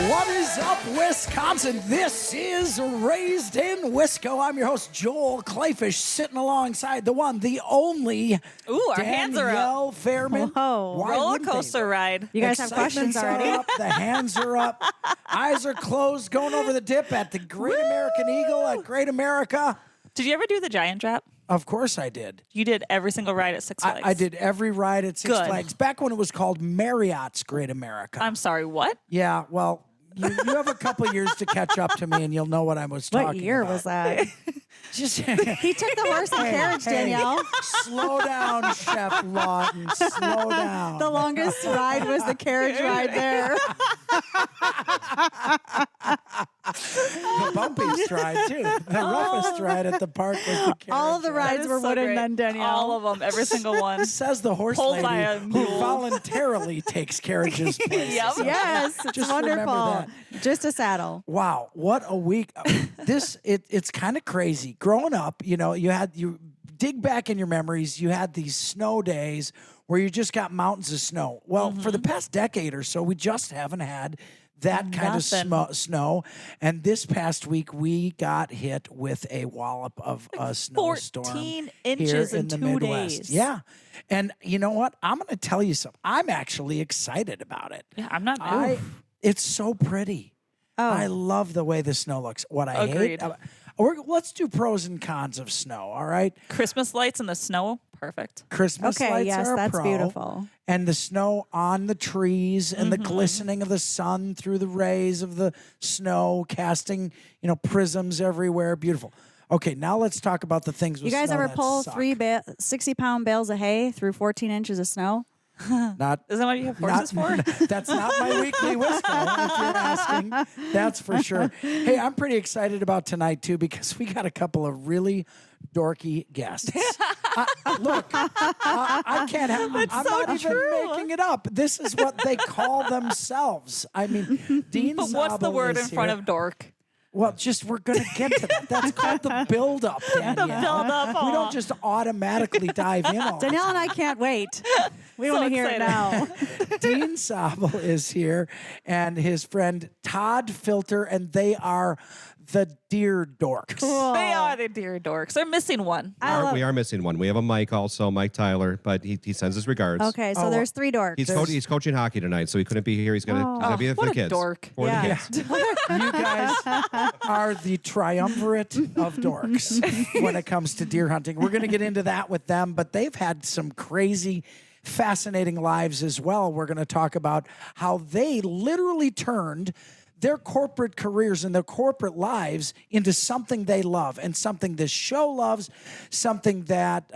What is up, Wisconsin? This is Raised in Wisco. I'm your host, Joel Clayfish, sitting alongside the one, the only Ooh, our hands are up. Danielle Fairman. Whoa. Why Roller wouldn't they? coaster ride. You guys have questions Excitement's already? Up, the hands are up. Eyes are closed, going over the dip at the Great American Eagle at Great America. Did you ever do the giant drop? Of course I did. You did every single ride at Six Flags. I did every ride at Six Good. Flags, back when it was called Marriott's Great America. I'm sorry, what? Yeah, well, you have a couple years to catch up to me, and you'll know what I was talking about. What year was that? Just He took the horse and carriage, Danielle. slow down, Chef Lawton. Slow down. The longest ride was the carriage ride there. The bumpiest ride, too. The roughest ride at the park was the carriage All of the ride. rides were wooden then, Danielle. All of them, every single one. Says the horse Pulled by lady a who mule. voluntarily takes carriages places. Yep. Yes, it's Just wonderful. remember Just a saddle. Wow, what a week. It's kind of crazy. Growing up, you dig back in your memories, you had these snow days where you just got mountains of snow. Well, for the past decade or so, we just haven't had that kind of snow. And this past week, we got hit with a wallop of a snowstorm. 14 here inches in the 2 Midwest. days. Yeah. And you know what? I'm going to tell you something. I'm actually excited about it. Yeah, I'm not. It's so pretty. Oh. I love the way the snow looks. What I Agreed. hate. Let's do pros and cons of snow. All right. Christmas lights in the snow, perfect. Christmas Okay, lights yes, are a that's pro, beautiful. and the snow on the trees and the glistening of the sun through the rays of the snow, casting prisms everywhere. Beautiful. Okay, now let's talk about the things. With You guys snow ever that pull suck. 60-pound bales of hay through 14 inches of snow? Not Isn't that what you have horses for? That's not my weekly Wisco, if you're asking. That's for sure. Hey, I'm pretty excited about tonight, too, because we got a couple of really dorky guests. Look, I can't have... I'm so not even true. making it up. This is what they call themselves. I mean, Dean But what's the Sabel word in is front here. of dork? Well, we're going to get to that. That's called the build-up, Danielle. build-up, We aw. don't just automatically dive in all the Danielle time. and I can't wait. We So want to hear it excited. now. Dean Sabel is here, and his friend Todd Filter, and they are the Deer Dorks. Cool. They are the Deer Dorks. They're missing one. We are missing one. We have a Mike also, Mike Tyler, but he sends his regards. Okay, so Oh, there's 3 dorks. He's coaching hockey tonight, so he couldn't be here. He's gonna be there for what the a kids. dork. For Yeah. the kids. You guys are the triumvirate of dorks when it comes to deer hunting. We're going to get into that with them, but they've had some crazy, fascinating lives as well. We're going to talk about how they literally turned their corporate careers and their corporate lives into something they love and something this show loves, something that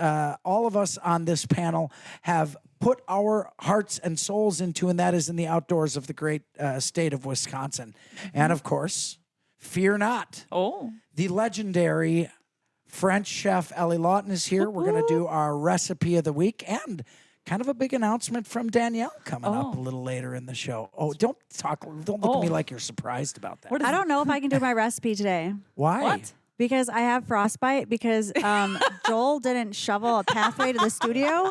all of us on this panel have put our hearts and souls into, and that is in the outdoors of the great state of Wisconsin. And of course, fear not. Oh. The legendary French chef Ellie Lawton is here. We're going to do our recipe of the week and kind of a big announcement from Danielle coming up a little later in the show. Oh, don't look at me like you're surprised about that. I don't know if I can do my recipe today. Why? What? Because I have frostbite because Joel didn't shovel a pathway to the studio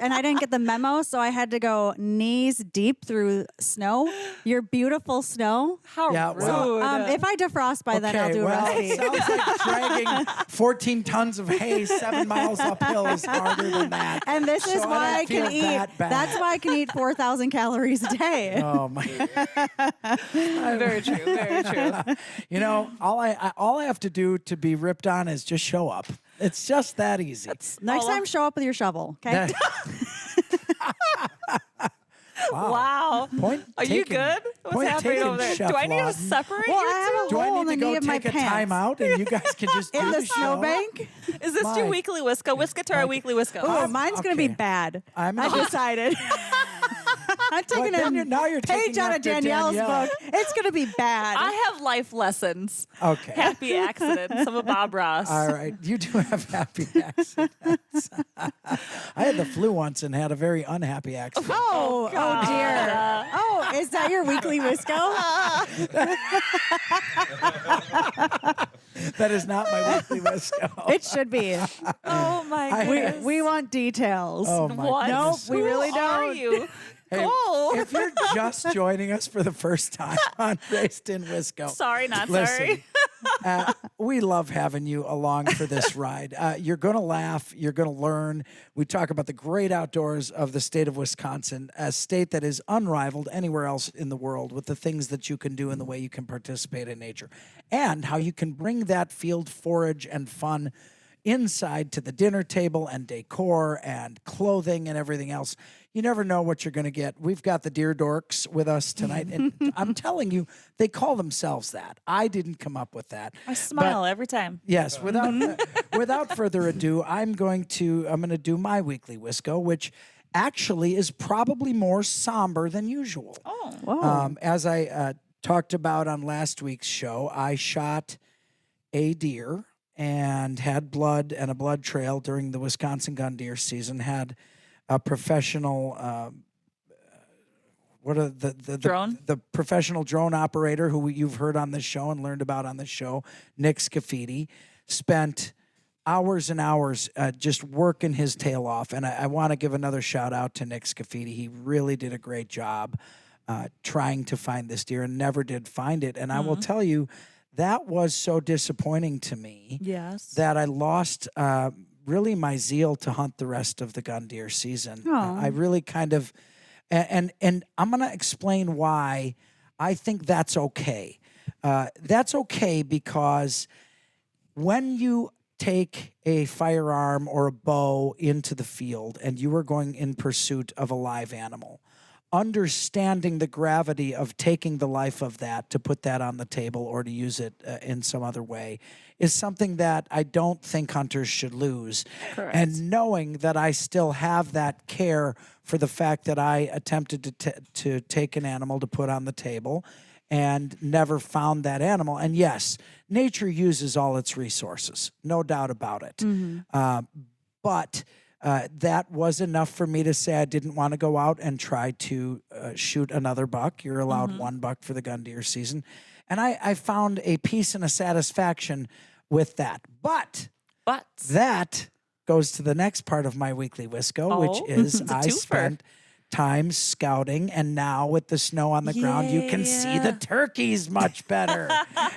and I didn't get the memo, so I had to go knees deep through snow. Your beautiful snow. How Yeah, rude. well, If I defrost by then, I'll do a well, recipe. it sounds like dragging 14 tons of hay 7 miles uphill is harder than that. And this is So why I don't can feel eat. that bad. That's why I can eat 4,000 calories a day. Oh my! Very true. Very true. All I have to do to be ripped on is just show up. It's just that easy. Next time, show up with your shovel, okay? Wow. Point Are you taken. good? What's Point happening taken, over there? Chef Do I need to Lawton. separate Well, you I have two? Do I hole need in to the go knee of my take a pants. time out and you guys can just In do the the show? snowbank? Is this My- your weekly Wisco? Wisco to our weekly Wisco. Oh, mine's going to be okay. bad. I'm I gonna- decided. I'm taking then a now you're page taking out of after Danielle's Danielle. book. It's going to be bad. I have life lessons. Okay. Happy accidents. I'm a Bob Ross. All right. You do have happy accidents. I had the flu once and had a very unhappy accident. oh dear. Oh, is that your weekly Wisco? That is not my weekly Wisco. It should be. Oh my I- goodness. We want details. Oh my What? Nope, we Who really are don't. you? Hey, Cool. if you're just joining us for the first time on Raised in Wisco, Sorry, not listen, sorry. we love having you along for this ride. You're going to laugh. You're going to learn. We talk about the great outdoors of the state of Wisconsin, a state that is unrivaled anywhere else in the world with the things that you can do and the way you can participate in nature and how you can bring that field forage and fun inside to the dinner table and decor and clothing and everything else. You never know what you're going to get. We've got the Deer Dorks with us tonight. And I'm telling you, they call themselves that. I didn't come up with that. I smile every time. Yes, without further ado, I'm going to do my weekly Wisco, which actually is probably more somber than usual. Oh. Whoa. As I talked about on last week's show, I shot a deer and had blood and a blood trail during the Wisconsin gun deer season. Had a professional Drone? the professional drone operator who you've heard on this show and learned about on this show, Nick Scafidi, spent hours and hours just working his tail off. And I want to give another shout out to Nick Scafidi. He really did a great job trying to find this deer and never did find it. And I will tell you, that was so disappointing to me Yes. that I lost really my zeal to hunt the rest of the gun deer season. I really kind of, and I'm going to explain why I think that's okay. That's okay because when you take a firearm or a bow into the field and you are going in pursuit of a live animal, understanding the gravity of taking the life of that to put that on the table or to use it in some other way is something that I don't think hunters should lose. Correct. And knowing that I still have that care for the fact that I attempted to take an animal to put on the table and never found that animal. And yes, nature uses all its resources, no doubt about it. But that was enough for me to say I didn't want to go out and try to shoot another buck. You're allowed one buck for the gun deer season. And I found a peace and a satisfaction with that. But that goes to the next part of my weekly Wisco, which is it's a I twofer. spent time scouting, and now with the snow on the ground, you can see the turkeys much better,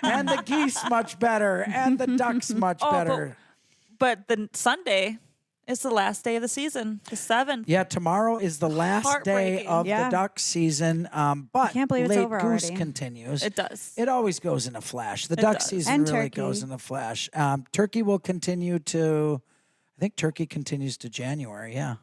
and the geese much better, and the ducks much better. But the Sunday is the last day of the season, the 7th. Yeah, tomorrow is the last day Heartbreaking. of the Yeah. duck season, but can't believe it's late over goose already. continues. It does. It always goes in a flash. The duck does. season And really turkey. goes in a flash. Turkey will continue to, I think turkey continues to January. Yeah.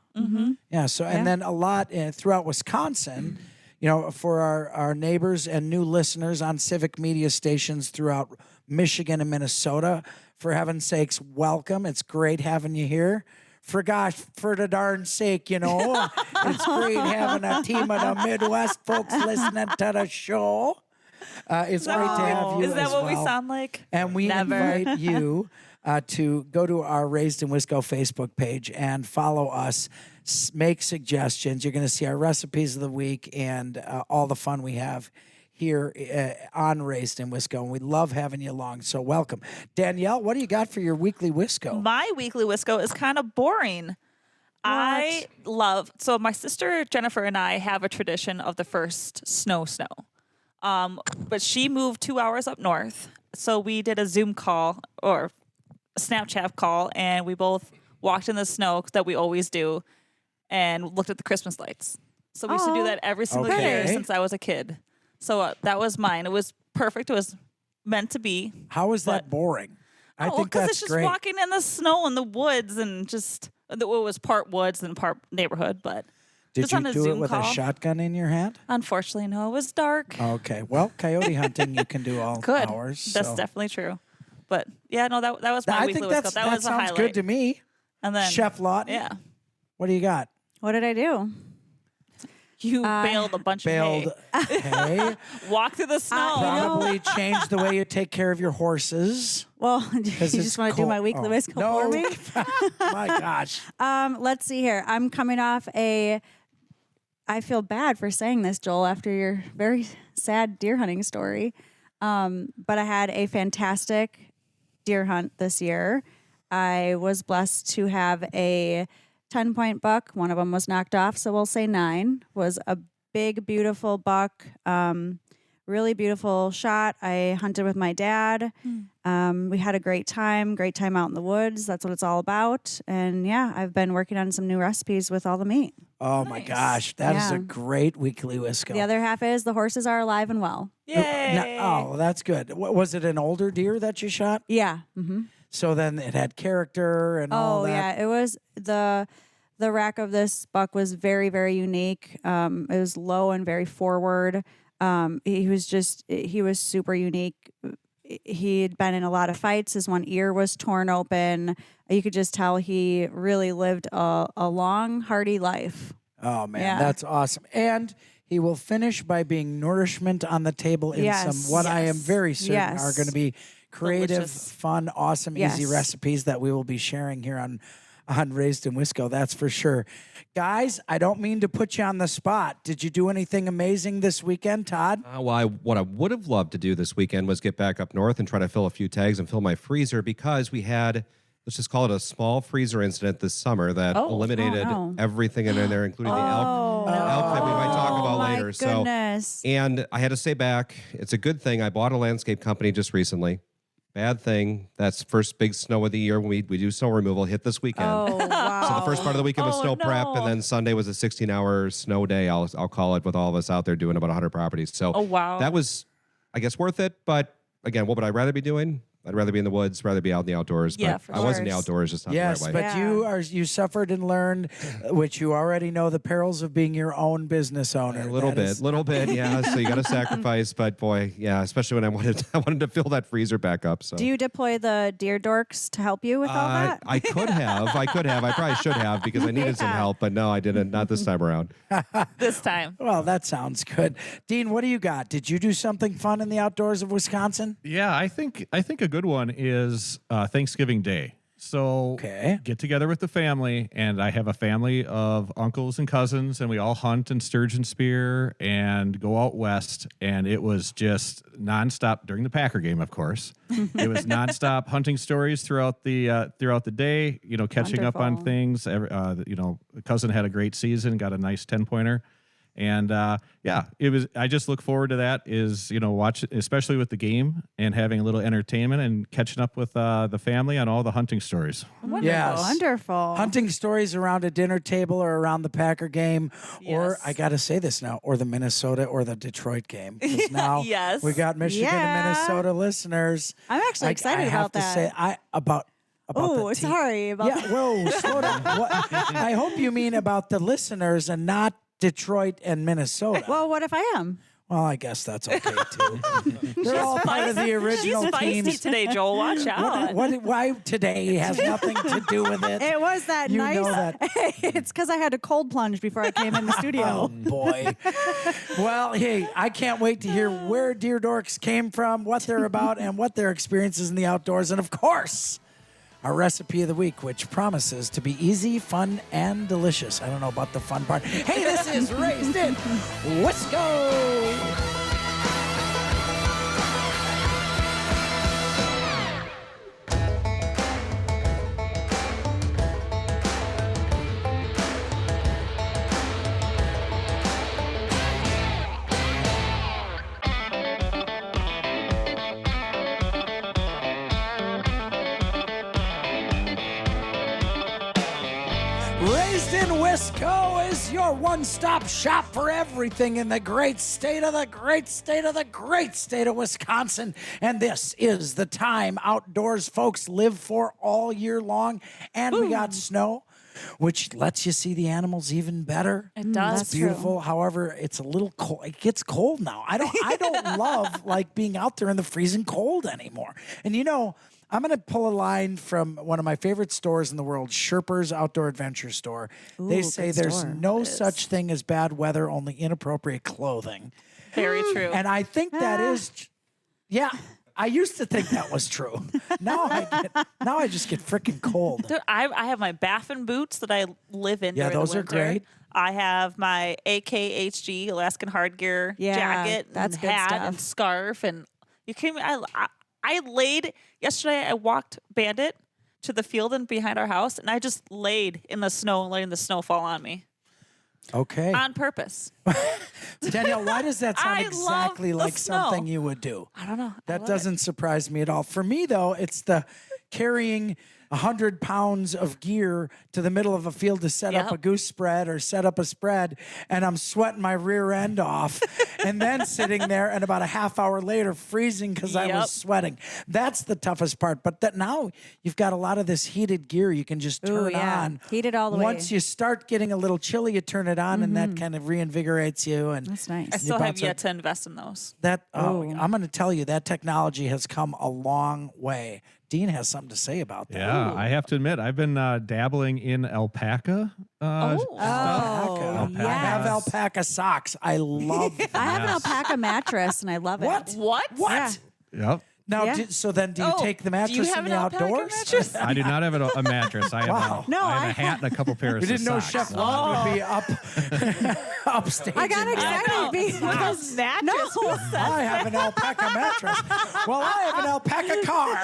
Yeah. So, and then a lot throughout Wisconsin, you know, for our neighbors and new listeners on civic media stations throughout Michigan and Minnesota, for heaven's sakes, welcome. It's great having you here. For the darn sake, you know, it's great having a team of the Midwest folks listening to the show. It's great to have you Is that as what well. we sound like? And we Never. invite you to go to our Raised in Wisco Facebook page and follow us, make suggestions. You're going to see our recipes of the week and all the fun we have here on Raised in Wisco. And we love having you along. So welcome. Danielle, what do you got for your weekly Wisco? My weekly Wisco is kind of boring. I love, so my sister Jennifer and I have a tradition of the first snow. But she moved 2 hours up north. So we did a Zoom call or a Snapchat call, and we both walked in the snow that we always do and looked at the Christmas lights. So we used to do that every single year Okay. since I was a kid. So that was mine. It was perfect. It was meant to be. How is that boring? I think because that's it's just great. walking in the snow in the woods and just it was part woods and part neighborhood. But Did just you on a do it Zoom with call. a shotgun in your hand? Unfortunately, no. It was dark. Okay. Well, coyote hunting you can do all Good. hours. That's so. definitely true. But yeah, no, that was my I weekly think Wisco. That was a sounds highlight. good to me. And then Chef Lawton, yeah, what do you got? What did I do? you bailed a bunch Bailed of hay. hay. Walk through the snow. Probably change the way you take care of your horses. Well, you it's just want to do cold. my weekly Oh, Wisco no. for me? My gosh. Let's see here. I'm coming off I feel bad for saying this, Joel, after your very sad deer hunting story. But I had a fantastic deer hunt this year. I was blessed to have a 10-point buck. One of them was knocked off, so we'll say 9. Was a big, beautiful buck. Really beautiful shot. I hunted with my dad. We had a great time out in the woods. That's what it's all about. And yeah, I've been working on some new recipes with all the meat. Oh my gosh, that is a great weekly Wisco. The other half is the horses are alive and well. Yay! Oh, that's good. Was it an older deer that you shot? Yeah. Mm-hmm. So then it had character and all that. Oh yeah, it was the rack of this buck was very, very unique. It was low and very forward. He was super unique. He'd been in a lot of fights. His one ear was torn open. You could just tell he really lived a long, hardy life. Oh, man, that's awesome. And he will finish by being nourishment on the table in some I am very certain are going to be creative, fun, awesome, easy recipes that we will be sharing here on Raised in Wisco, that's for sure. Guys, I don't mean to put you on the spot. Did you do anything amazing this weekend, Todd? What I would have loved to do this weekend was get back up north and try to fill a few tags and fill my freezer, because we had, let's just call it a small freezer incident this summer that eliminated everything in there, including the elk that we might talk about later. Goodness. And I had to say back, it's a good thing I bought a landscape company just recently. Bad thing, that's first big snow of the year when we do snow removal, hit this weekend. Oh, wow. So the first part of the weekend was snow prep, and then Sunday was a 16-hour snow day, I'll call it, with all of us out there doing about 100 properties. So that was, I guess, worth it. But again, what would I rather be doing? I'd rather be in the woods, rather be out in the outdoors. Yeah, but for I was in the outdoors, just not the right way. But you suffered and learned, which you already know, the perils of being your own business owner. A little bit, yeah. So you got to sacrifice, but boy, yeah, especially when I wanted to fill that freezer back up. So do you deploy the Deer Dorks to help you with all that? I could have. I probably should have, because I needed some help, but no, I didn't. Not this time around. This time. Well, that sounds good. Dean, what do you got? Did you do something fun in the outdoors of Wisconsin? Yeah, I think a good one is Thanksgiving Day. So get together with the family, and I have a family of uncles and cousins, and we all hunt and sturgeon spear and go out west. And it was just nonstop during the Packer game, of course. It was nonstop hunting stories throughout the day. You know, catching up on things. A cousin had a great season, got a nice 10-pointer. And it was. I just look forward to that. Watch, especially with the game and having a little entertainment and catching up with the family on all the hunting stories. Wonderful, wonderful. Hunting stories around a dinner table or around the Packer game, or I got to say this now, or the Minnesota or the Detroit game. Because now we got Michigan and Minnesota listeners. I'm actually excited about that. I have to say, about the team. Sorry about that. Whoa, slow down. I hope you mean about the listeners and not Detroit and Minnesota. Well, what if I am? Well, I guess that's okay too. They're all part of the original She's teams. feisty today, Joel. Watch out. Why today has nothing to do with it? It was that you nice. Know that. It's because I had a cold plunge before I came in the studio. Oh boy. Well, hey, I can't wait to hear where Deer Dorks came from, what they're about, and what their experiences in the outdoors, and of course, our recipe of the week, which promises to be easy, fun, and delicious. I don't know about the fun part. Hey, this is Raised in Wisco. Raised in Wisco is your one-stop shop for everything in the great state of Wisconsin. And this is the time outdoors folks live for all year long. And we got snow, which lets you see the animals even better. It does. It's beautiful. However, it's a little cold. It gets cold now. I don't love like being out there in the freezing cold anymore. And I'm going to pull a line from one of my favorite stores in the world, Sherper's Outdoor Adventure Store. They say there's no such thing as bad weather, only inappropriate clothing. Very true. And I think that is, I used to think that was true. Now I just get freaking cold. Dude, I have my Baffin boots that I live in during the winter. Those are great. I have my AKHG Alaskan hard gear jacket that's and good hat stuff. and scarf, and you came. I laid yesterday. I walked Bandit to the field and behind our house, and I just laid in the snow, letting the snow fall on me. Okay. On purpose. Danielle, why does that sound I exactly love the like snow. something you would do? I don't know. That doesn't surprise me at all. For me, though, it's the carrying 100 pounds of gear to the middle of a field to set up a goose spread or set up a spread, and I'm sweating my rear end off, and then sitting there and about a half hour later freezing because I was sweating. That's the toughest part. But that now you've got a lot of this heated gear you can just turn on. Heat it all the way. Once you start getting a little chilly, you turn it on, and that kind of reinvigorates you. And That's nice. I still have yet to invest in those. that I'm going to tell you that technology has come a long way. Dean has something to say about that. Yeah, I have to admit, I've been dabbling in alpaca. Alpaca. yes. I have alpaca socks. I love them. I have an alpaca mattress and I love it. What? Yeah. Yep. Now, Yeah. so then do you take the do you mattress have in an the alpaca outdoors? mattress? I do not have a mattress. I have, Wow. I have a hat and a couple pairs We of didn't know socks. Chef Lon would be up upstage. I got in that. excited because Mattress. No. I have an alpaca mattress. Well, I have an alpaca car.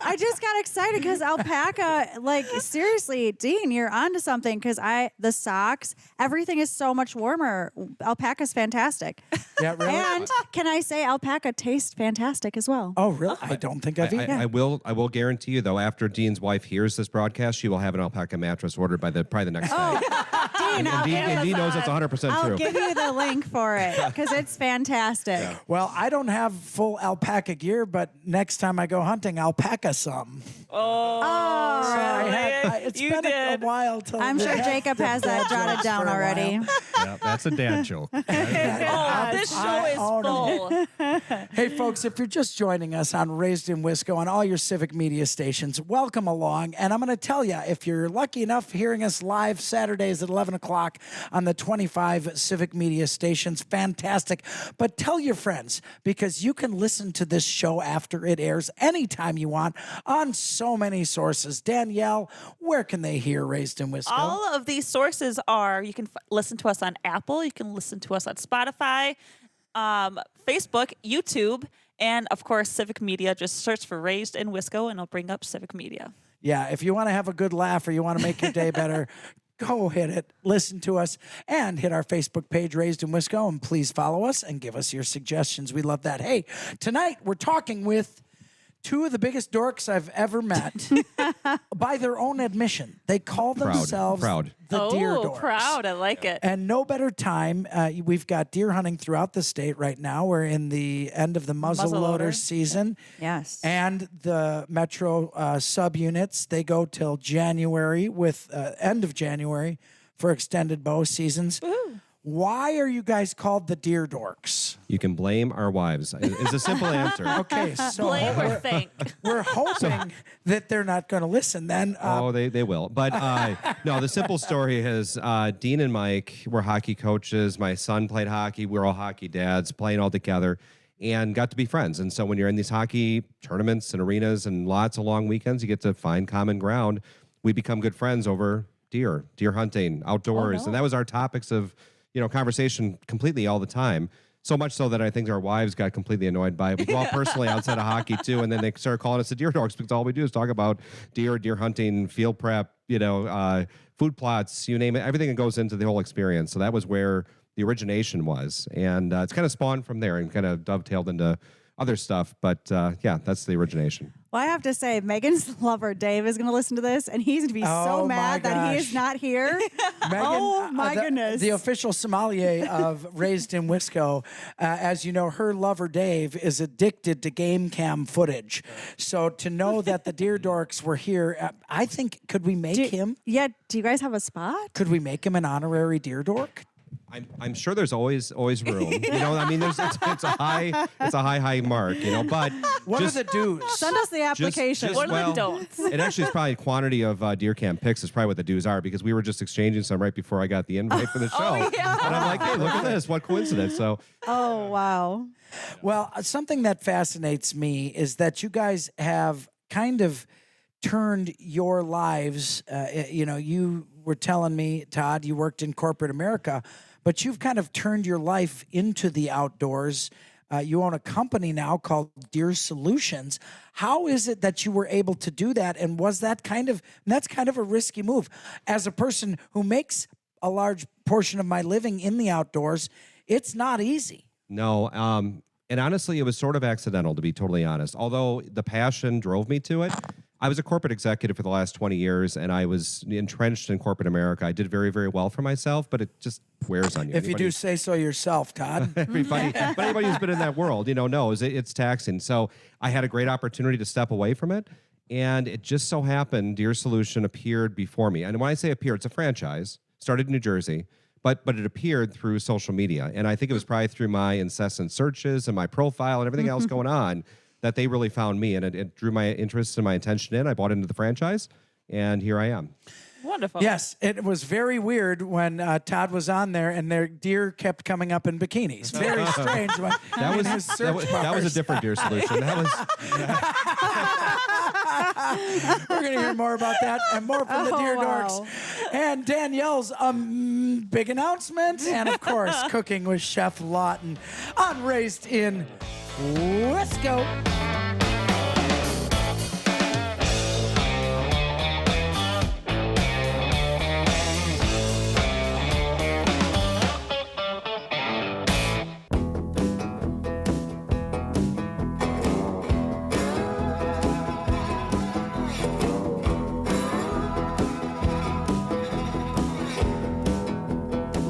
I just got excited because alpaca, like seriously, Dean, you're onto something because the socks, everything is so much warmer. Alpaca's fantastic. Yeah, really? And can I say alpaca tastes fantastic as well? Oh, really? I don't think I've eaten. I will guarantee you though, after Dean's wife hears this broadcast, she will have an alpaca mattress ordered by probably the next day. Dean, And Dean knows it's 100% I'll true. give you the link for it because it's fantastic. Well, I don't have full alpaca gear, but next time I go hunting, alpaca some. It's You been a did. while till I'm sure the- Jacob has that jotted jokes down for a already. while. Yeah, that's a dad joke. Oh, this show is own full. Hey, folks, if you're just joining us on Raised in Wisco on all your civic media stations, welcome along. And I'm going to tell you, if you're lucky enough hearing us live Saturdays at 11 o'clock on the 25 civic media stations, fantastic. But tell your friends, because you can listen to this show after it airs anytime you want on so many sources. Danielle, where can they hear Raised in Wisco? All of these sources are, you can listen to us on Apple, you can listen to us on Spotify, Facebook, YouTube, and of course, Civic Media. Just search for Raised in Wisco and it'll bring up Civic Media. Yeah, if you want to have a good laugh or you want to make your day better, go hit it, listen to us, and hit our Facebook page, Raised in Wisco, and please follow us and give us your suggestions. We love that. Hey, tonight we're talking with two of the biggest dorks I've ever met. By their own admission, they call themselves the Deer Dorks. Proud. I like it. And no better time. We've got deer hunting throughout the state right now. We're in the end of the muzzleloader season. Yes. And the Metro subunits, they go till January with end of January for extended bow seasons. Ooh. Why are you guys called the Deer Dorks? You can blame our wives. It's a simple answer. Okay, so Blame or thank. we're hoping that they're not going to listen then. They will. But no, the simple story is Dean and Mike were hockey coaches. My son played hockey. We were all hockey dads playing all together and got to be friends. And so when you're in these hockey tournaments and arenas and lots of long weekends, you get to find common ground. We become good friends over deer hunting, outdoors. And that was our topics of conversation completely all the time. So much so that I think our wives got completely annoyed by it. We go out personally outside of hockey too, and then they started calling us the Deer Dorks because all we do is talk about deer hunting, field prep, food plots, you name it, everything that goes into the whole experience. So that was where the origination was, and it's kind of spawned from there and kind of dovetailed into other stuff. But that's the origination. Well, I have to say, Megan's lover, Dave, is going to listen to this, and he's going to be so mad that he is not here. Megan, oh, my goodness. The official sommelier of Raised in Wisco, as you know, her lover, Dave, is addicted to game cam footage. So to know that the Deer Dorks were here, I think, could we make him? Yeah, do you guys have a spot? Could we make him an honorary Deer Dork? I'm sure there's always room. It's a high mark. But what are the dues? Send us the application. What are the don'ts? It actually is probably quantity of deer cam picks is probably what the dues are, because we were just exchanging some right before I got the invite for the show. Yeah. And I'm like, hey, look at this. What coincidence. So Oh, wow. Well, something that fascinates me is that you guys have kind of turned your lives, you were telling me, Todd, you worked in corporate America, but you've kind of turned your life into the outdoors. you own a company now called Deer Solutions. How is it that you were able to do that? And was that that's kind of a risky move. As a person who makes a large portion of my living in the outdoors, it's not easy. No, and honestly, it was sort of accidental, to be totally honest. Although the passion drove me to it, I was a corporate executive for the last 20 years, and I was entrenched in corporate America. I did very, very well for myself, but it just wears on you. If you do say so yourself, Todd. But anybody who's been in that world, knows it's taxing. So I had a great opportunity to step away from it, and it just so happened Deer Solution appeared before me. And when I say appear, it's a franchise, started in New Jersey. But it appeared through social media. And I think it was probably through my incessant searches and my profile and everything else going on that they really found me. And it drew my interest and my attention in. I bought into the franchise, and here I am. Wonderful. Yes, it was very weird when Todd was on there and their deer kept coming up in bikinis. Very strange. When that was a different Deer Solution. That was. We're going to hear more about that and more from the Deer Dorks. And Danielle's big announcement. And, of course, cooking with Chef Lawton on Raised in Wisco.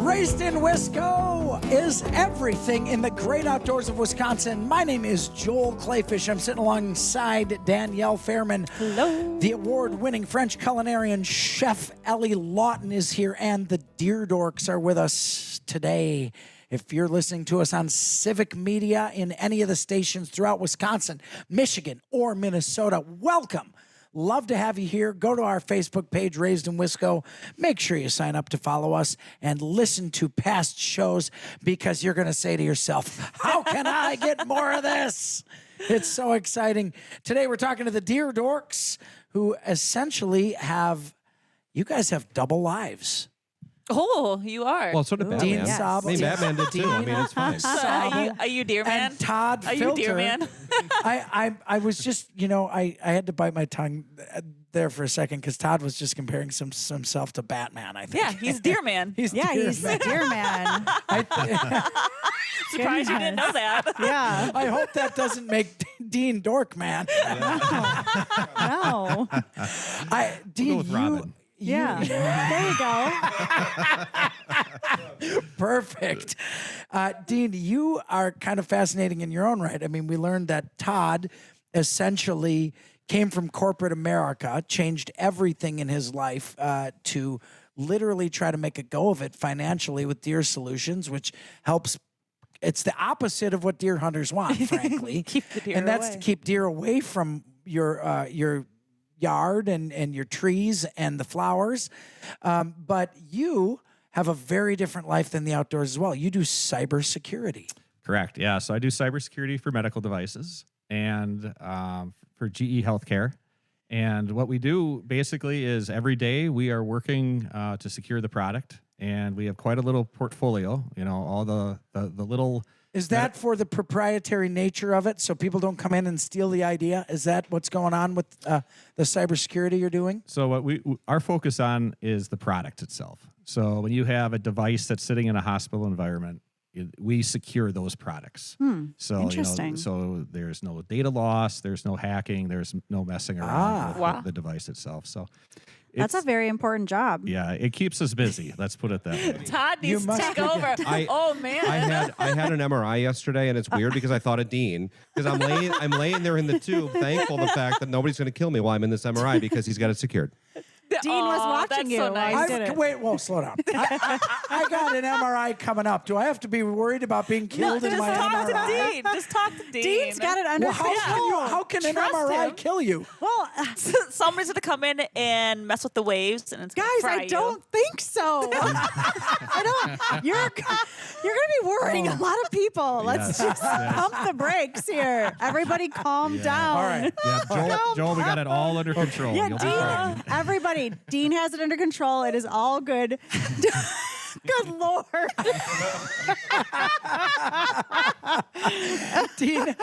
Raised in Wisco is everything in the great outdoors of Wisconsin. My name is Joel Clayfish. I'm sitting alongside Danielle Fairman. Hello. The award-winning French culinarian Chef Ellie Lawton is here, and the Deer Dorks are with us today. If you're listening to us on Civic Media in any of the stations throughout Wisconsin, Michigan, or Minnesota, welcome. Love to have you here. Go to our Facebook page, Raised in Wisco. Make sure you sign up to follow us and listen to past shows, because you're going to say to yourself, how can I get more of this? It's so exciting. Today we're talking to the Deer Dorks, who essentially you guys have double lives. Oh, you are. Well, so did Batman. Dean Sabel. I mean, Batman did too. I mean, it's fine. Are you Deer Man? And Todd Are Filter. you Deer Man? I was just, I had to bite my tongue there for a second, because Todd was just comparing himself to Batman, I think. Yeah, he's Deer Man. He's Deer Man. Surprised you didn't know that. Yeah. I hope that doesn't make Dean Dork Man. No. Dean, with Robin. Yeah. There you go. Perfect. Dean, you are kind of fascinating in your own right. I mean, we learned that Todd essentially came from corporate America, changed everything in his life to literally try to make a go of it financially with Deer Solutions, which helps. It's the opposite of what deer hunters want, frankly. Keep the deer and that's away. to keep deer away from your yard and your trees and the flowers. But you have a very different life than the outdoors as well. You do cybersecurity. Correct. Yeah. So I do cybersecurity for medical devices and for GE Healthcare. And what we do basically is every day we are working to secure the product, and we have quite a little portfolio. All the little. Is that for the proprietary nature of it, so people don't come in and steal the idea? Is that what's going on with the cybersecurity you're doing? So what our focus on is the product itself. So when you have a device that's sitting in a hospital environment, we secure those products. So Interesting. So there's no data loss, there's no hacking, there's no messing around Wow. with the device itself. So That's a very important job. Yeah, it keeps us busy. Let's put it that way. Todd needs to take over. Oh man. I had an MRI yesterday, and it's weird because I thought of Dean, because I'm laying there in the tube, thankful the fact that nobody's going to kill me while I'm in this MRI because he's got it secured. Dean was watching that's you. so nice. I did it. Wait, whoa, slow down. I got an MRI coming up. Do I have to be worried about being killed in Just my talk MRI? to Dean. Just talk to Dean. Dean's got it under Well, control. how can an Trust MRI him. kill you? Well, Somebody's gonna come in and mess with the waves, and it's gonna guys, fry I don't think so. I don't. You're gonna be worrying a lot of people. Let's just pump the brakes here. Everybody, calm down. All right. Yeah, Joel, we got it all under control. Yeah, You'll be fine. Dean. Everybody, Dean has it under control. It is all good. Good Lord. Dean,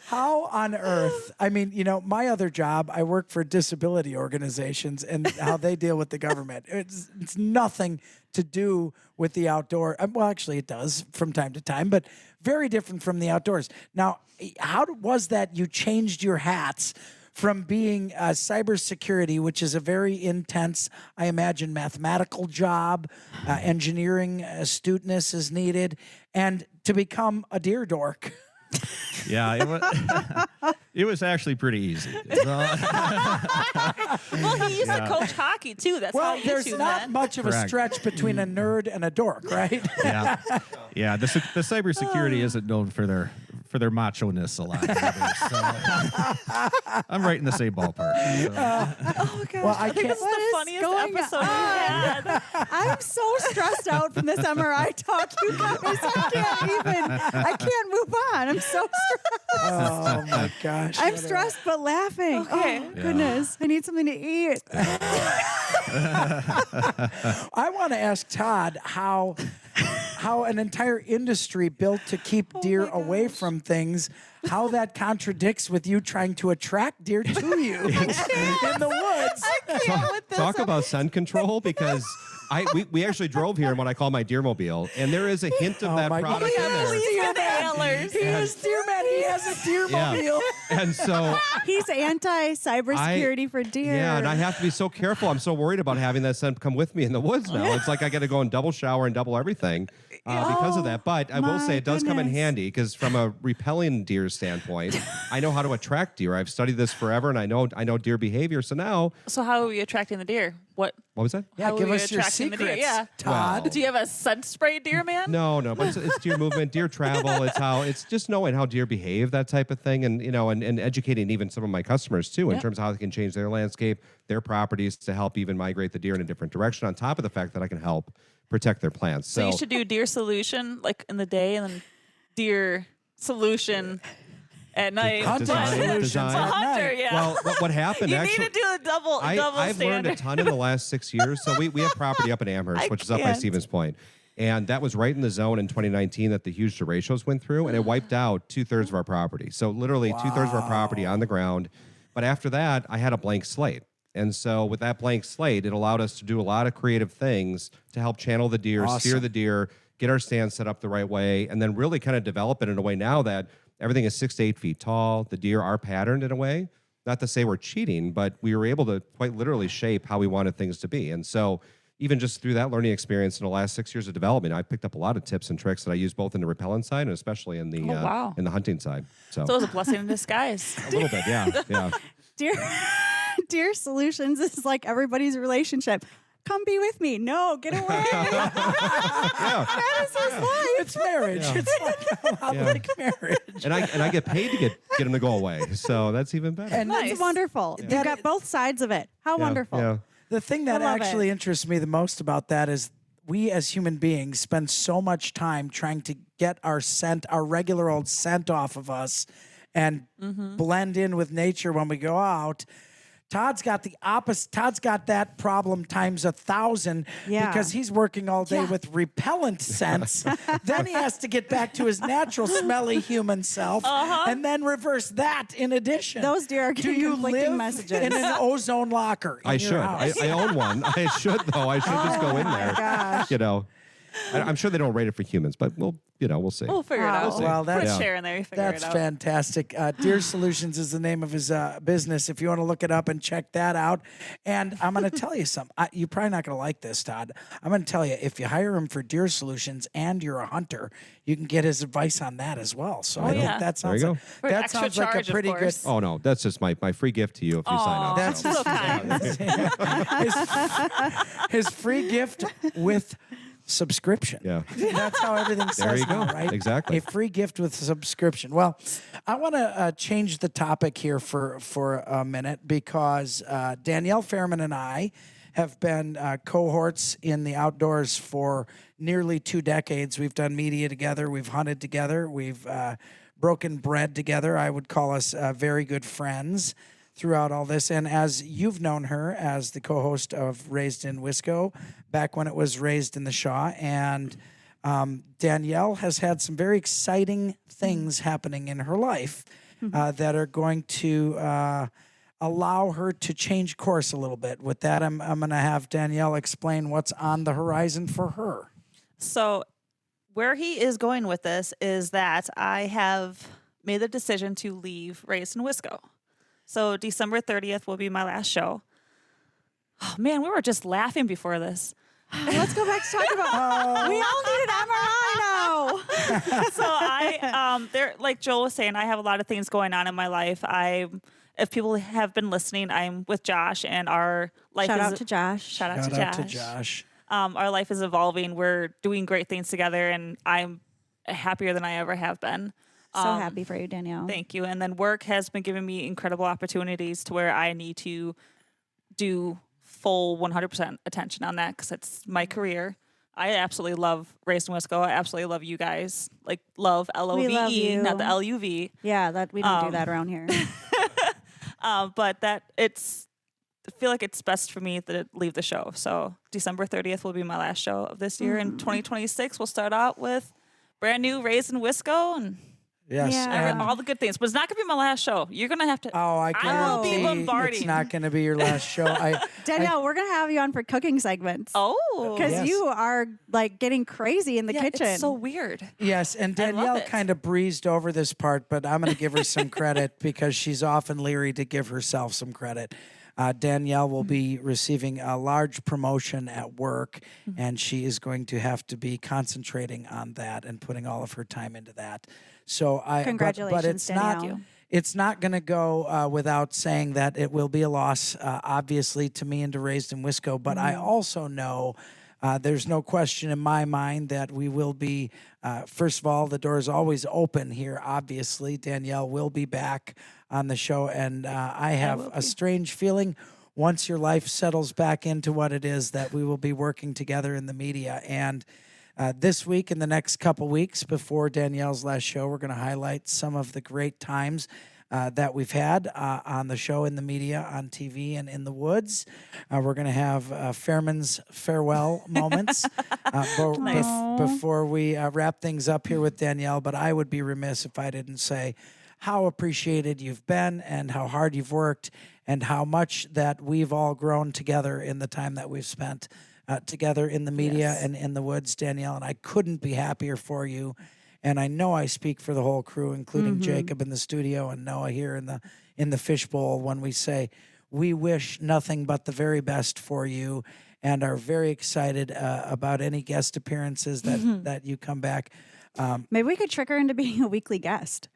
how on earth? I mean, my other job, I work for disability organizations and how they deal with the government. It's nothing to do with the outdoor. Well, actually, it does from time to time, but very different from the outdoors. Now, how was that you changed your hats from being cybersecurity, which is a very intense, I imagine, mathematical job, engineering astuteness is needed, and to become a deer dork? Yeah, it was actually pretty easy. Well, he used to coach hockey too. That's how you there's not much of a stretch between a nerd and a dork, right? Yeah, yeah. The cybersecurity isn't known for their macho-ness a lot. Either, so I'm right in the same ballpark. So. Oh gosh! Well, I think this is the funniest episode we had. I'm so stressed out from this MRI talk, you guys. I can't move on. I'm so stressed. Oh my gosh! I'm stressed but laughing. Okay. Oh goodness! I need something to eat. I want to ask Todd how an entire industry built to keep deer away from things, how that contradicts with you trying to attract deer to you in the woods. I can't with this. Talk about scent control, because we actually drove here in what I call my deermobile, and there is a hint of that product in there. Antlers. He is deer man. He has a deer mobile. And so he's anti-cybersecurity for deer. Yeah, and I have to be so careful. I'm so worried about having that scent come with me in the woods now. It's like I got to go and double shower and double everything because of that. But I will say it does come in handy, because from a repelling deer standpoint, I know how to attract deer. I've studied this forever, and I know deer behavior. So now, how are we attracting the deer? What was that? Yeah, how give are we us your attracting the secrets, deer? Yeah. Todd. Do you have a scent spray, deer man? No, but it's deer movement, deer travel. It's just knowing how deer behave, that type of thing, and and educating even some of my customers too in terms of how they can change their landscape, their properties to help even migrate the deer in a different direction. On top of the fact that I can help protect their plants. So you should do deer solution like in the day, and then deer solution at night. Design. Hunter, yeah. Well, what happened you actually? need to do a double I've learned a ton in the last 6 years. So we have property up in Amherst, which is up by Stevens Point. And that was right in the zone in 2019 that the huge derechos went through, and it wiped out 2/3 of our property. So literally 2/3 of our property on the ground. But after that, I had a blank slate. And so with that blank slate, it allowed us to do a lot of creative things to help channel the deer, steer the deer, get our stand set up the right way, and then really kind of develop it in a way now that everything is 6 to 8 feet tall. The deer are patterned in a way. Not to say we're cheating, but we were able to quite literally shape how we wanted things to be. And so even just through that learning experience in the last 6 years of development, I picked up a lot of tips and tricks that I use both in the repellent side and especially in the in the hunting side. So it was a blessing in disguise. A little bit, yeah. Deer Solutions is like everybody's relationship. Come be with me. No, get away. That is his life. It's marriage. Yeah. It's like marriage. And I get paid to get them to go away. So that's even better. And it's wonderful. Yeah. You've got both sides of it. How wonderful. Yeah. The thing that actually interests me the most about that is we as human beings spend so much time trying to get our scent, our regular old scent off of us and blend in with nature when we go out. Todd's got the opposite. Todd's got that problem times 1,000 because he's working all day with repellent scents. Then he has to get back to his natural smelly human self and then reverse that in addition. Those deer are getting conflicting messages. In an ozone locker in I your should. house? I own one. I should, though. I should just go in there. Gosh. I'm sure they don't rate it for humans, but we'll see. We'll figure it out. Well, put share in there. You figure That's it out. fantastic. Deer Solutions is the name of his business. If you want to look it up and check that out. And I'm going to tell you something. You're probably not going to like this, Todd. I'm going to tell you, if you hire him for Deer Solutions and you're a hunter, you can get his advice on that as well. So I think that sounds there you like, that extra sounds like charge, a pretty of good. course. Oh, no. That's just my free gift to you if you sign up. That's so kind. his free gift with subscription. Yeah. That's how everything says There you go. now, right? Exactly. A free gift with subscription. Well, I want to change the topic here for a minute because Danielle Fairman and I have been cohorts in the outdoors for nearly 2 decades. We've done media together. We've hunted together. We've broken bread together. I would call us very good friends throughout all this. And as you've known her as the co-host of Raised in Wisco, back when it was Raised in the Shaw, and Danielle has had some very exciting things happening in her life that are going to allow her to change course a little bit. With that, I'm going to have Danielle explain what's on the horizon for her. So where he is going with this is that I have made the decision to leave Raised in Wisco. So December 30th will be my last show. Oh, man, we were just laughing before this. Let's go back to talking about. We all need an MRI now. So there, like Joel was saying, I have a lot of things going on in my life. If people have been listening, I'm with Josh, and our life Shout is out to Josh. Shout out to Josh. Our life is evolving. We're doing great things together, and I'm happier than I ever have been. So happy for you, Danielle. Thank you. And then work has been giving me incredible opportunities to where I need to do full 100% attention on that because it's my career. I absolutely love Raised in Wisco. I absolutely love you guys. Like love LOVE, love you. not the LUV. Yeah, that we don't do that around here. But I feel like it's best for me to leave the show. So December 30th will be my last show of this year. And 2026 we'll start out with brand new Raised in Wisco and Yes, Yeah. all the good things. But it's not going to be my last show. You're going to have to. Oh, I will be guarantee bombarding. it's not going to be your last show. Danielle, we're going to have you on for cooking segments. Oh. Because Yes. you are like getting crazy in the kitchen. It's so weird. Yes, and I love Danielle it. kind of breezed over this part, but I'm going to give her some credit because she's often leery to give herself some credit. Danielle will be receiving a large promotion at work, and she is going to have to be concentrating on that and putting all of her time into that. So Congratulations, but it's Danielle. not. It's not going to go without saying that it will be a loss, obviously, to me and to Raised in Wisco. But I also know there's no question in my mind that we will be, first of all, the door is always open here, obviously. Danielle will be back on the show. And I have a strange feeling once your life settles back into what it is that we will be working together in the media. And this week and the next couple weeks before Danielle's last show, we're going to highlight some of the great times that we've had on the show, in the media, on TV, and in the woods. We're going to have Fairman's farewell moments before we wrap things up here with Danielle. But I would be remiss if I didn't say how appreciated you've been and how hard you've worked and how much that we've all grown together in the time that we've spent together in the media and in the woods, Danielle. And I couldn't be happier for you. And I know I speak for the whole crew, including Jacob in the studio and Noah here in the fishbowl, when we say we wish nothing but the very best for you and are very excited about any guest appearances that you come back. Maybe we could trick her into being a weekly guest.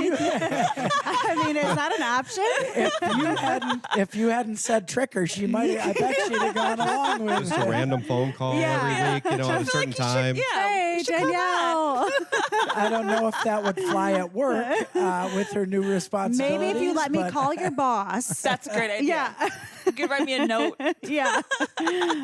I mean, is that an option? If you hadn't said tricker, she might. I bet she'd have gone along with Just a random phone call every week, at a certain time. Hey, Danielle. I don't know if that would fly at work with her new responsibilities. Maybe if you let me but- call your boss. That's a great idea. Yeah. You could write me a note. Yeah.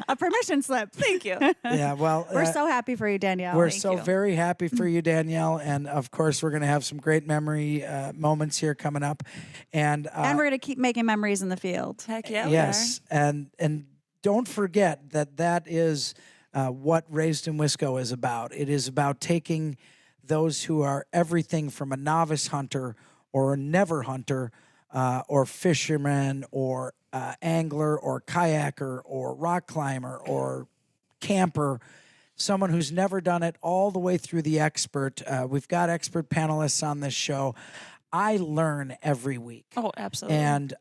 A permission slip. Thank you. Yeah, well, We're so happy for you, Danielle. we're Thank so you. very happy for you, Danielle, and of course, we're going to have some great memory moments here coming up, and And we're going to keep making memories in the field. Heck yeah. yes, and don't forget that is what Raised in Wisco is about. It is about taking those who are everything from a novice hunter or a never hunter or fisherman or angler or kayaker or rock climber or camper, someone who's never done it, all the way through the expert. We've got expert panelists on this show. I learn every week. Oh, absolutely. And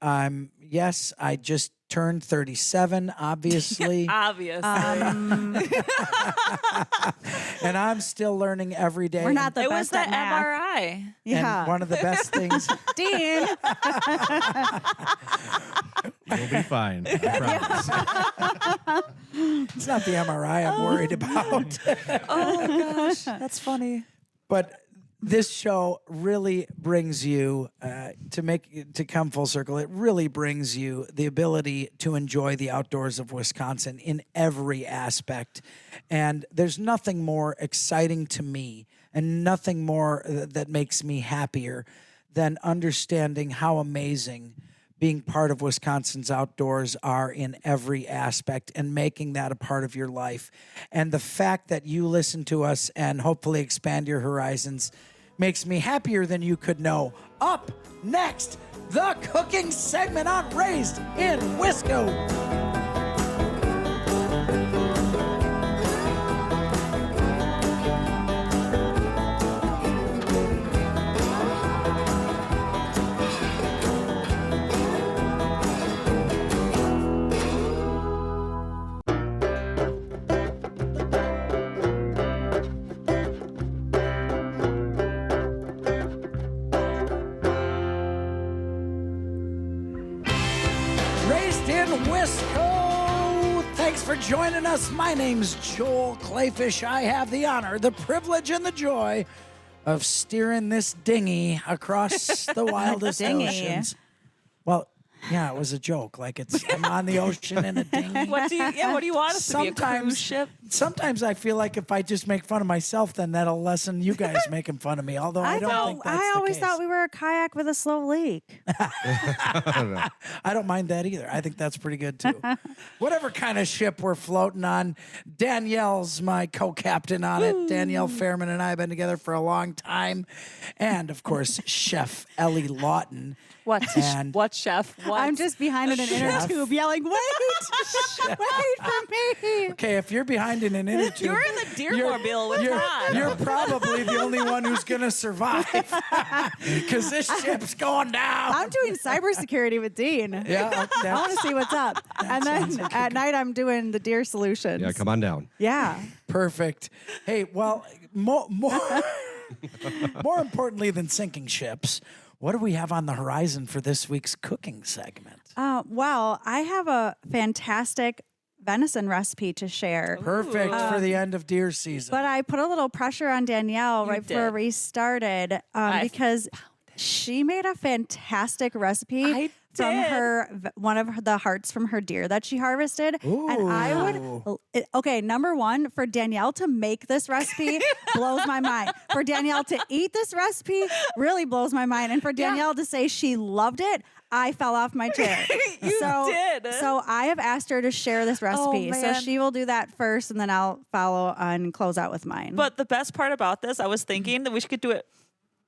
yes, I just turned 37, obviously. Obvious. And I'm still learning every day. We're not the it was best the at math. MRI. Yeah. And one of the best things. Dean. You'll be fine. I promise. It's not the MRI I'm worried about. Oh gosh, that's funny. But this show really brings you to come full circle. It really brings you the ability to enjoy the outdoors of Wisconsin in every aspect. And there's nothing more exciting to me and nothing more that makes me happier than understanding how amazing being part of Wisconsin's outdoors are in every aspect and making that a part of your life. And the fact that you listen to us and hopefully expand your horizons makes me happier than you could know. Up next, the cooking segment on Raised in Wisco. Wisco, thanks for joining us. My name's Joel Clayfish. I have the honor, the privilege, and the joy of steering this dinghy across the wildest oceans. Well, yeah, it was a joke. Like I'm on the ocean in a dinghy. What do you want us to be, a cruise ship? Sometimes I feel like if I just make fun of myself, then that'll lessen you guys making fun of me. Although I don't think that's I always the case. thought we were a kayak with a slow leak. I don't mind that either. I think that's pretty good too. Whatever kind of ship we're floating on, Danielle's my co-captain on it. Danielle Fairman and I have been together for a long time. And of course, Chef Ellie Lawton. What, chef? What? I'm just behind in an inner tube yelling, wait, wait for me. Okay, if you're behind in an inner tube. You're in the Deermobile with Todd. You're probably the only one who's going to survive because this ship's going down. I'm doing cybersecurity with Dean. Yeah, I want to see what's up. And then at night, I'm doing the deer solutions. Yeah, come on down. Yeah. Perfect. Hey, well, more importantly than sinking ships, what do we have on the horizon for this week's cooking segment? Well, I have a fantastic venison recipe to share. Perfect for the end of deer season. But I put a little pressure on Danielle before we started because she made a fantastic recipe from one of the hearts from her deer that she harvested. Ooh. And I would, number one, for Danielle to make this recipe blows my mind. For Danielle to eat this recipe really blows my mind. And for Danielle to say she loved it, I fell off my chair. You did. So I have asked her to share this recipe. So she will do that first, and then I'll follow and close out with mine. But the best part about this, I was thinking that we could do it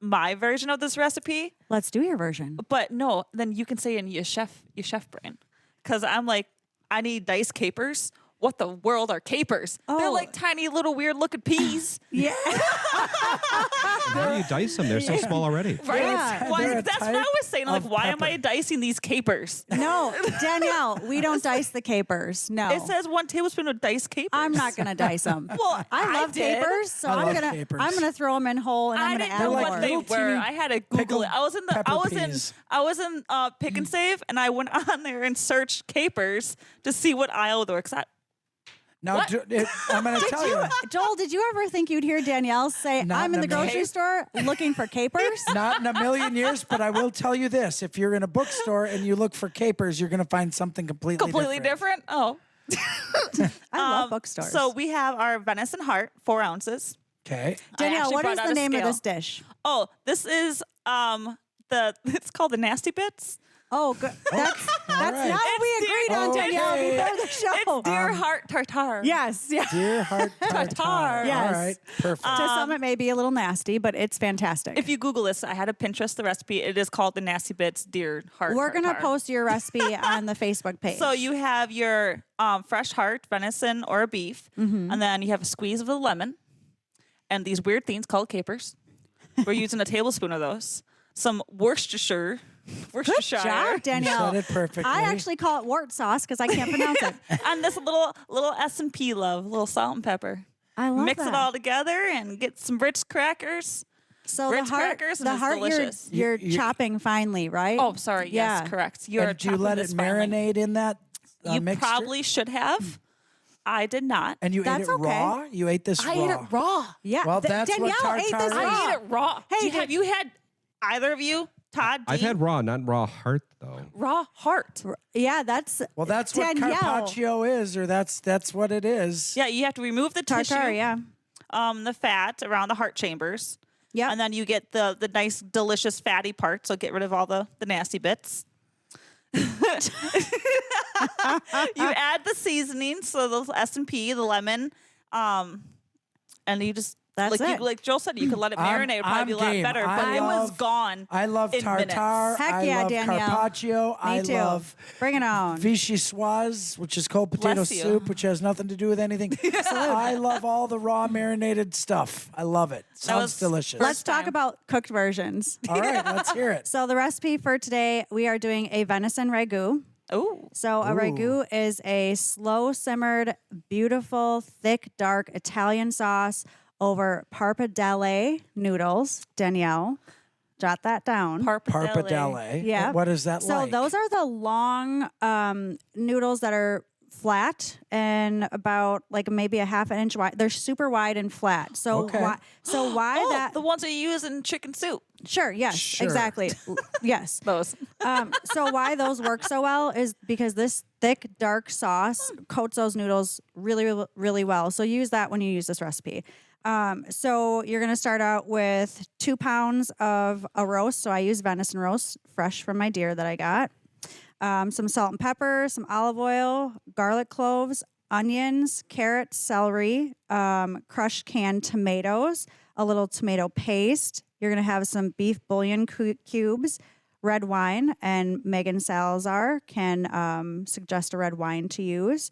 my version of this recipe. Let's do your version. But no, then you can say in your chef brain. Because I'm like, I need diced capers. What the world are capers? They're like tiny little weird looking peas. Yeah. How do you dice them? They're so small already. Right? Yeah. That's what I was saying. Like, why am I dicing these capers? No, Danielle, we don't dice the capers. No. It says 1 tablespoon of diced capers. I'm not going to dice them. Well, I love did. capers, so I I'm love gonna capers. I'm gonna throw them in whole, and I'm I gonna didn't add know like what more. they little were. teeny I had to Google it. I was in Pick and Save, and I went on there and searched capers to see what aisle they were. Now, I'm going to tell you. Joel, did you ever think you'd hear Danielle say, Not "I'm in the in a million. grocery store looking for capers"? Not in a million years, but I will tell you this. If you're in a bookstore and you look for capers, you're going to find something completely different? Oh. I love bookstores. So we have our venison heart, 4 ounces. Okay. Danielle, actually what is brought out the a name of scale. this dish? Oh, this is it's called the Nasty Bits. Oh, good. That's right. not what we It's agreed on, deer- Danielle, Okay. before the show. It's deer heart tartare. Yes, yeah. Deer heart tartare. Yes. All right. Perfect. To some, it may be a little nasty, but it's fantastic. If you Google this, I had to Pinterest the recipe. It is called the Nasty Bits deer heart. We're going to tartare. post your recipe on the Facebook page. So you have your fresh heart, venison or a beef, and then you have a squeeze of the lemon, and these weird things called capers. We're using a tablespoon of those. Some Worcestershire. Good job, Danielle. You said it perfectly. I actually call it wart sauce because I can't pronounce it. And this little S&P love, little salt and pepper. I love Mix that. it all together and get some Ritz crackers. So Ritz the heart, crackers, and the it's heart delicious. you're chopping finely, right? Oh, sorry. Yeah. Yes, correct. You're And do you let it chopping this finely. marinate in that You mixture? probably should have. I did not. And you ate That's it okay. raw? You ate this raw? I ate it raw. Yeah. Well, that's what Danielle ate this tartare raw. is. I ate it raw. Hey, have you had either of you, Todd? I've Dean? had raw, not raw heart though. raw heart. Yeah, that's Well, that's what Danielle. carpaccio is, or that's what it is. Yeah, you have to remove the tartare. tissue, Yeah. the fat around the heart chambers. Yeah. And then you get the nice, delicious fatty part. So get rid of all the nasty bits. You add the seasoning, so the S&P, the lemon, and you just That's it. like Joel said, you could let it marinate. It'd probably be a lot game. better. But it was gone. I love in tartare. minutes. Heck I yeah, love Danielle. carpaccio. I too. love Bring it on. vichyssoise, which is cold potato Bless you. soup, which has nothing to do with anything. I love all the raw marinated stuff. I love it. Sounds was delicious. Let's talk time. about cooked versions. All right, let's hear it. So the recipe for today, we are doing a venison ragu. Oh, So a ragu is a slow simmered, beautiful, thick, dark Italian sauce over parpadelle noodles. Danielle, jot that down. Parpadelle. Yeah. What is that So like? those are the long noodles that are flat and about like maybe a half an inch wide. They're super wide and flat. So Okay. why that? the ones that you use in chicken soup. Sure. Yes. Sure. Exactly. Yes. Those. So why those work so well is because this thick, dark sauce coats those noodles really, really, really well. So use that when you use this recipe. So you're going to start out with 2 pounds of a roast. So I use venison roast, fresh from my deer that I got. Some salt and pepper, some olive oil, garlic cloves, onions, carrots, celery, crushed canned tomatoes, a little tomato paste. You're going to have some beef bouillon cubes, red wine, and Megan Salazar can suggest a red wine to use.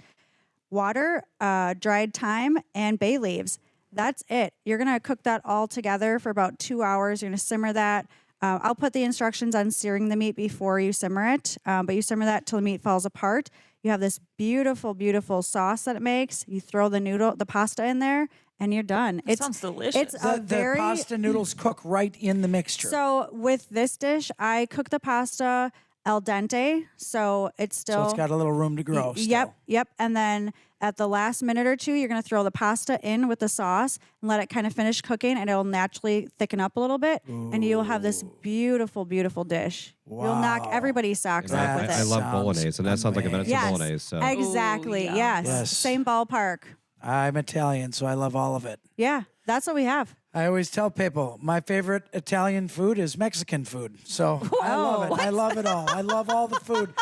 Water, dried thyme, and bay leaves. That's it. You're going to cook that all together for about 2 hours. You're going to simmer that. I'll put the instructions on searing the meat before you simmer it, but you simmer that till the meat falls apart. You have this beautiful, beautiful sauce that it makes. You throw the pasta in there, and you're done. It sounds delicious. It's the pasta noodles cook right in the mixture. So with this dish, I cook the pasta al dente, so it's still. So it's got a little room to grow. Yep. And then at the last minute or two, you're going to throw the pasta in with the sauce and let it kind of finish cooking, and it'll naturally thicken up a little bit, and you'll have this beautiful, beautiful dish. You'll knock everybody's socks off with it. I love bolognese, and that sounds like a venison Yes, bolognese. So. exactly. Ooh, Yes. Yes. Same ballpark. I'm Italian, so I love all of it. Yeah, that's what we have. I always tell people my favorite Italian food is Mexican food. So I love it. I love it all. I love all the food.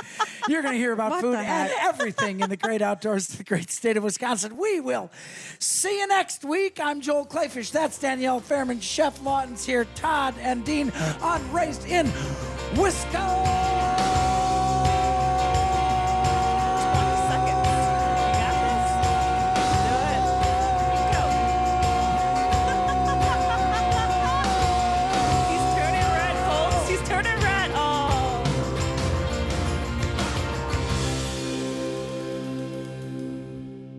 You're going to hear about food and everything in the great outdoors, the great state of Wisconsin. We will see you next week. I'm Joel Clayfish. That's Danielle Fairman. Chef Lawton's here. Todd and Dean on Raised in Wisco.